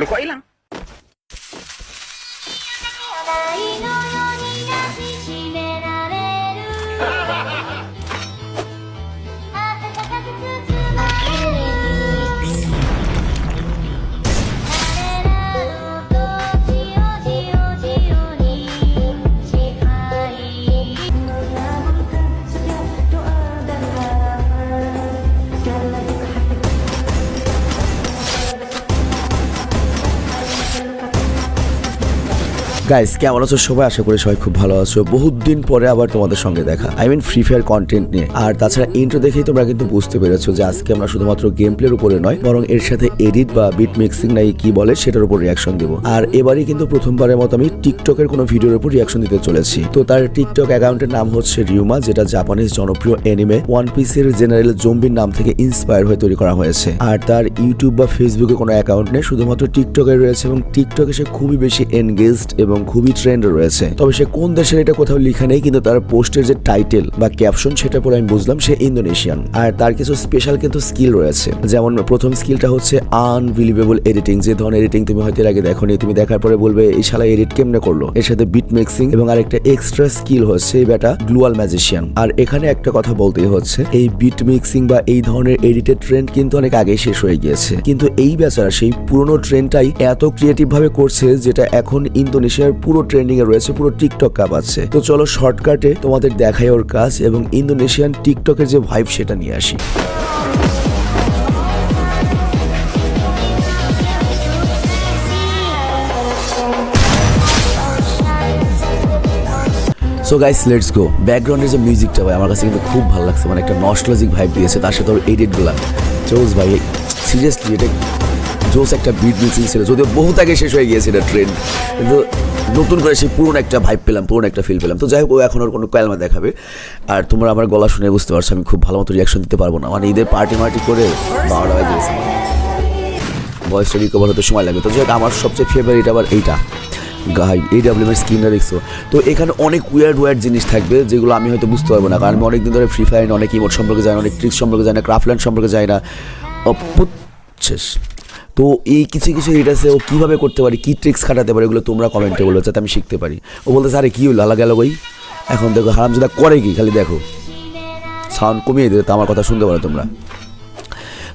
Lo kok hilang? Guys কেমন আছো সবাই? আশা করি সবাই খুব ভালো আছো। বহুত দিন পরে আবার তোমাদের সঙ্গে দেখা, ফ্রি ফায়ার কন্টেন্ট নিয়ে। আর তাছাড়া ইন্ট্রো দেখেই তোমরা কিন্তু বুঝতে পেরেছো যে আজকে আমরা শুধুমাত্র গেম প্লের উপরে নয়, বরং এর সাথে এডিট বা বিট মিক্সিং নাই কি বলে সেটার উপর রিয়াকশন দেবো। আর এবারই কিন্তু প্রথমবারের মতো আমি টিকটকের কোনো ভিডিওর উপর রিয়াকশন দিতে চলেছি। তো তার টিকটক অ্যাকাউন্টের নাম হচ্ছে রিউমা, যেটা জাপানিজ জনপ্রিয় অ্যানিমে ওয়ান পিসের জেনারেল জম্বির নাম থেকে ইন্সপায়ার হয়ে তৈরি করা হয়েছে। আর তার ইউটিউব বা ফেসবুকে কোনো অ্যাকাউন্ট নেই, শুধুমাত্র টিকটকে রয়েছে এবং টিকটকে সে খুবই বেশি এনগেজড এবং খুবই ট্রেন্ড রয়েছে। তবে সে কোন দেশের এটা কোথাও লেখা নেই, কিন্তু তার পোস্টের যে টাইটেল বা ক্যাপশন সেটা পরে আমি বুঝলাম সে ইন্দোনেশিয়ান। আর তার কিছু স্পেশাল কিন্তু স্কিল রয়েছে, যেমন প্রথম স্কিলটা হচ্ছে আনবিলিভেবল এডিটিং। যে ধরনের এডিটিং তুমি হয়তো এর আগে দেখোনি, তুমি দেখার পরে বলবে এই শালা এডিট কেমনে করলো। এর সাথে বিট মিক্সিং এবং আরেকটা এক্সট্রা স্কিল হচ্ছে এই বেটা গ্লোয়াল ম্যাজিশিয়ান। আর এখানে একটা কথা বলতেই হচ্ছে, এই বিট মিক্সিং বা এই ধরনের এডিটের ট্রেন্ড কিন্তু অনেক আগে শেষ হয়ে গিয়েছে, কিন্তু এই বেচারা সেই পুরনো ট্রেন্ডটাই এত ক্রিয়েটিভ ভাবে করছে যেটা এখন ইন্দোনেশিয়ার পুরো ট্রেন্ডিং এ রয়েছে, পুরো টিকটক কাঁপাচ্ছে। তো চলো শর্টকাটে তোমাদের দেখাই ওর কাজ এবং ইন্দোনেশিয়ান টিকটকের যে ভাইব সেটা নিয়ে আসি। So guys let's go. ব্যাকগ্রাউন্ডের যে মিউজিকটা ভাই আমার কাছে কিন্তু খুব ভালো লাগছে, মানে একটা নস্টালজিক ভাইব দিয়েছে। তার সাথে ওর এডিটগুলা জোস ভাই, সিরিয়াসলি এটা জোস একটা বিট মিক্সিং ছিল, যদিও বহুত আগে শেষ হয়ে গিয়েছে এটা ট্রেন্ড, কিন্তু নতুন করে সেই পুরনো একটা ভাইব পেলাম, পুরনো একটা ফিল পেলাম। তো যাই হোক, ও এখন ওর কোনো ক্যালমা দেখাবে। আর তোমরা আমার গলা শুনে বুঝতে পারছো আমি খুব ভালো মতো রিয়াকশন দিতে পারবো না, মানে ঈদের পার্টি করে 12টা বাজে গেছে, ভয়েসটা রিকভার হতে সময় লাগবে। তো যাই হোক, আমার সবচেয়ে ফেভারিট আবার এইটা গাই AWM এর স্ক্রিনটা দেখছো। তো এখানে অনেক ওয়ার্ড জিনিস থাকবে যেগুলো আমি হয়তো বুঝতে পারবো না, কারণ আমি অনেকদিন ধরে ফ্রি ফায়ার অনেক ইমোট সম্পর্কে জানি না, অনেক ট্রিক্স সম্পর্কে জানি না, ক্রাফটল্যান্ড সম্পর্কে জানি না। শেষ। তো এই কিছু এডিট আছে, ও কীভাবে করতে পারে, কী ট্রিক্স খাটাতে পারে, এগুলো তোমরা কমেন্টে বলো যাতে আমি শিখতে পারি। ও বলতেছে আরে কী হলো, আলা গেল বই। এখন দেখো হারামজাদা করে কি, খালি দেখো সাউন্ড কমিয়ে দেবে, তো আমার কথা শুনতে পারো তোমরা।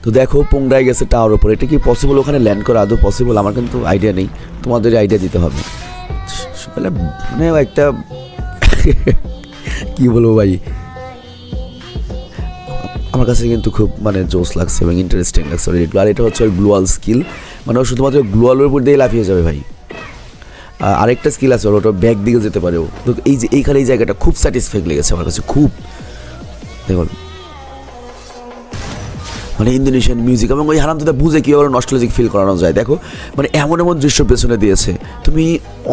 তো দেখো পোংরাই গেছে টাওয়ার ওপর, এটা কি পসিবল ওখানে ল্যান্ড করা আদৌ পসিবল? আমার কিন্তু আইডিয়া নেই, তোমাদের আইডিয়া দিতে হবে। মানে একটা কি বলবো ভাই, আমার কাছে কিন্তু খুব মানে জোস লাগছে এবং ইন্টারেস্টিং লাগছে এগুলো। আর এটা হচ্ছে ওই গ্লোয়াল স্কিল, মানে ও শুধুমাত্র গ্লোয়ালের উপর দিয়ে লাফিয়ে যাবে ভাই। আরেকটা স্কিল আছে ওটা ব্যাক দিকে যেতে পারে ও। তো এই যে এইখানে এই জায়গাটা খুব স্যাটিসফাইং লেগেছে আমার কাছে, খুব। দেখুন মানে ইন্দোনেশিয়ান মিউজিক এবং ওই হারামজাদা বুঝে কীভাবে নস্টালজিক ফিল করানো যায়। দেখো মানে এমন দৃশ্য পেছনে দিয়েছে, তুমি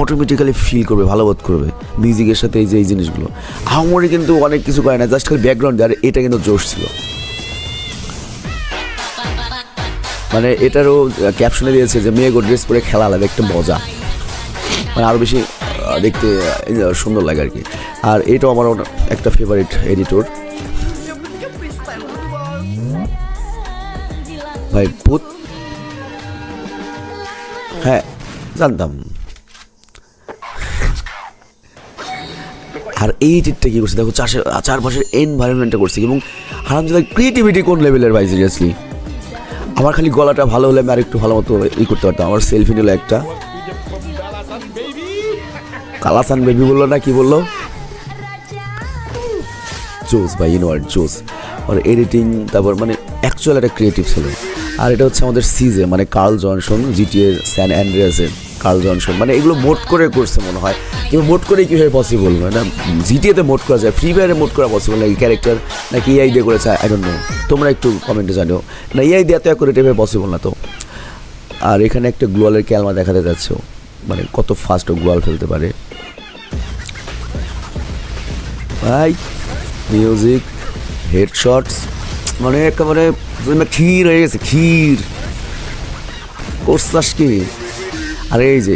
অটোমেটিক্যালি ফিল করবে, ভালো বোধ করবে মিউজিকের সাথে। এই যে এই জিনিসগুলো আহামরি কিন্তু অনেক কিছু করে না, জাস্ট খালি ব্যাকগ্রাউন্ড। আর এটা কিন্তু জোশ ছিল, মানে এটারও ক্যাপশনে দিয়েছে যে মেয়ে ড্রেস পরে খেলা আলাদা একটা মজা, মানে আরও বেশি দেখতে সুন্দর লাগে আর কি। আর এটাও আমার একটা ফেভারিট এডিটর ভাই পুত। হ্যাঁ জানতাম। আর এই এডিটটা কী করছে দেখো, চারপাশের এনভায়রনমেন্টটা করছে এবং হারামজাদা ক্রিয়েটিভিটি কোন লেভেলের ভাই, সিরিয়াসলি। আমার খালি গলাটা ভালো হলে আমি আর একটু ভালো মতো করতে পারতাম। আমার সেলফি নিল একটা, কালাসান বেবি বললো না কি বললো, জোস ভাই, ইনওয়ার্ড জোস। আর এডিটিং তারপর মানে অ্যাকচুয়াল একটা ক্রিয়েটিভ ছিল। আর এটা হচ্ছে আমাদের সিজে, মানে কার্ল জনসন, GTA স্যান অ্যান্ড্রিয়াসের কার্ল জনসন। মানে এগুলো মোড করে করছে মনে হয়, কিন্তু মোড করে কীভাবে পসিবল? মানে জিটিএতে মোড করা যায়, ফ্রি ফায়ারে মোড করা পসিবল নাকি ক্যারেক্টার, নাকি AI দিয়ে করেছে আই ডোন্ট নো, তোমরা একটু কমেন্টে জানিও। না AI দিয়ে এত অ্যাকুরেট এভাবে পসিবল না তো। আর এখানে একটা গ্লোয়ালের ক্যালমা দেখাতে যাচ্ছে, মানে কত ফাস্ট ও গ্লোয়াল ফেলতে পারে ভাই। মিউজিক, হেডশটস, মানে একেবারে ক্ষীর হয়ে গেছে, ক্ষীর করছাস কি। আর এই যে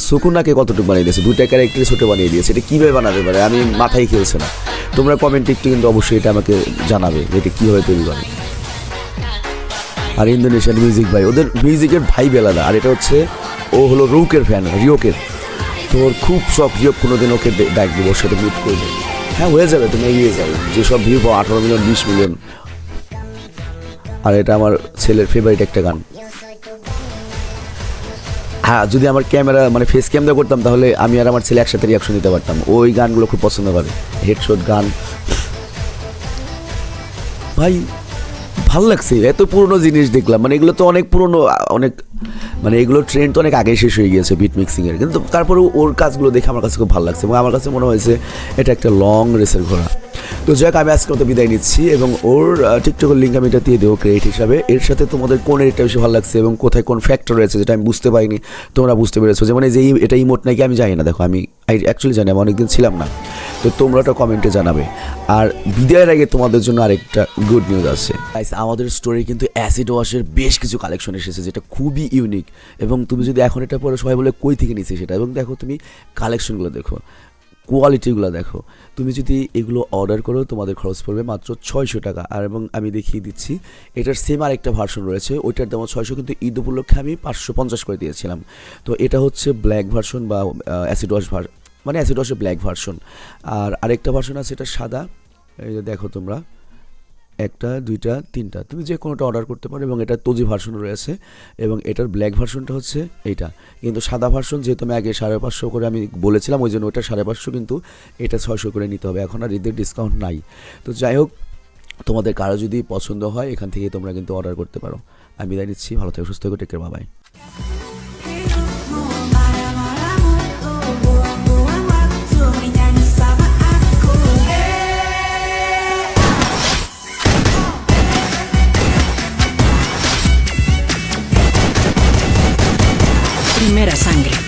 সুকুনাকে কতটুকু বানিয়ে দিয়েছে, দুইটা ক্যারেক্টার ছোটো বানিয়ে দিয়েছে, এটা কীভাবে বানাতে পারে আমি মাথায় খেলছে না। তোমরা কমেন্টে একটু কিন্তু অবশ্যই এটা আমাকে জানাবে যে এটা কীভাবে তৈরি করে। আর ইন্দোনেশিয়ান মিউজিক ভাই, ওদের মিউজিকের ভাইব আলাদা। আর এটা হচ্ছে ও হলো রৌকের ফ্যান, রিওকের। তোর খুব শখ রিওক কোনোদিন ওকে ডাক দেবো, ওর সাথে মিট করবে। হ্যাঁ হয়ে যাবে, তুমি এগিয়ে যাবে। যেসব ভিউ পাও 18 মিলিয়ন 20 মিলিয়ন। আর এটা আমার ছেলের ফেভারিট একটা গান। হ্যাঁ যদি আমার ক্যামেরা মানে ফেস ক্যামেরা করতাম তাহলে আমি আর আমার ছেলে একসাথে রিয়াকশন দিতে পারতাম। ওই গানগুলো খুব পছন্দ করে, হেডশট গান। ভাই ভালো লাগছে, এত পুরনো জিনিস দেখলাম। মানে এগুলো তো অনেক পুরনো, অনেক মানে এগুলো ট্রেন্ড তো অনেক আগে শেষ হয়ে গিয়েছে বিট মিক্সিংয়ের, কিন্তু তারপরে ওর কাজগুলো দেখে আমার কাছে খুব ভালো লাগছে এবং আমার কাছে মনে হয়েছে এটা একটা লং রেসের ঘোড়া। তো যাক আমি আজকে মতো বিদায় নিচ্ছি এবং ওর টিকটকের লিঙ্ক আমি এটা দিয়ে দেবো ক্রেডিট হিসাবে। এর সাথে তোমাদের কোন এডিটটা বেশি ভালো লাগছে এবং কোথায় কোন ফ্যাক্টর রয়েছে যেটা আমি বুঝতে পারিনি তোমরা বুঝতে পেরেছো। যেমন এই যে এটা ইমোট নাকি আমি জানি না, দেখো আমি অ্যাকচুয়ালি জানি, আমি অনেকদিন ছিলাম না। তো তোমরা ওটা কমেন্টে জানাবে। আর বিদায়ের আগে তোমাদের জন্য আরেকটা গুড নিউজ আছে। আমাদের স্টোরে কিন্তু অ্যাসিড ওয়াশের বেশ কিছু কালেকশন এসেছে যেটা খুবই ইউনিক, এবং তুমি যদি এখন এটা পরে সবাই বলে কই থেকে নিচ্ছে সেটা, এবং দেখো তুমি কালেকশনগুলো দেখো, কোয়ালিটিগুলো দেখো। তুমি যদি এগুলো অর্ডার করো তোমাদের খরচ পড়বে মাত্র 600 টাকা। আর এবং আমি দেখিয়ে দিচ্ছি এটার সেম আরেকটা ভার্সন রয়েছে, ওইটার দাম 600, কিন্তু ঈদ উপলক্ষে আমি 550 করে দিয়েছিলাম। তো এটা হচ্ছে ব্ল্যাক ভার্সন বা অ্যাসিড ওয়াশ মানে অ্যাসিড ওয়াশের ব্ল্যাক ভার্সন। আর আরেকটা ভার্সন আছে এটা সাদা, এই যে দেখো তোমরা, একটা দুইটা তিনটা, তুমি যে কোনোটা অর্ডার করতে পারো। এবং এটা তোজি ভার্সনও রয়েছে, এবং এটার ব্ল্যাক ভার্সনটা হচ্ছে এইটা। কিন্তু সাদা ভার্সন যেহেতু আমি আগে 550 করে আমি বলেছিলাম, ওই জন্য ওটা 550, কিন্তু এটা 600 করে নিতে হবে। এখন আর ঈদের ডিসকাউন্ট নাই। তো যাই হোক, তোমাদের কারো যদি পছন্দ হয় এখান থেকে তোমরা কিন্তু অর্ডার করতে পারো। আমি বিদায় নিচ্ছি, ভালো থেকো, সুস্থ থেকো, take care, bye. Primera sangre.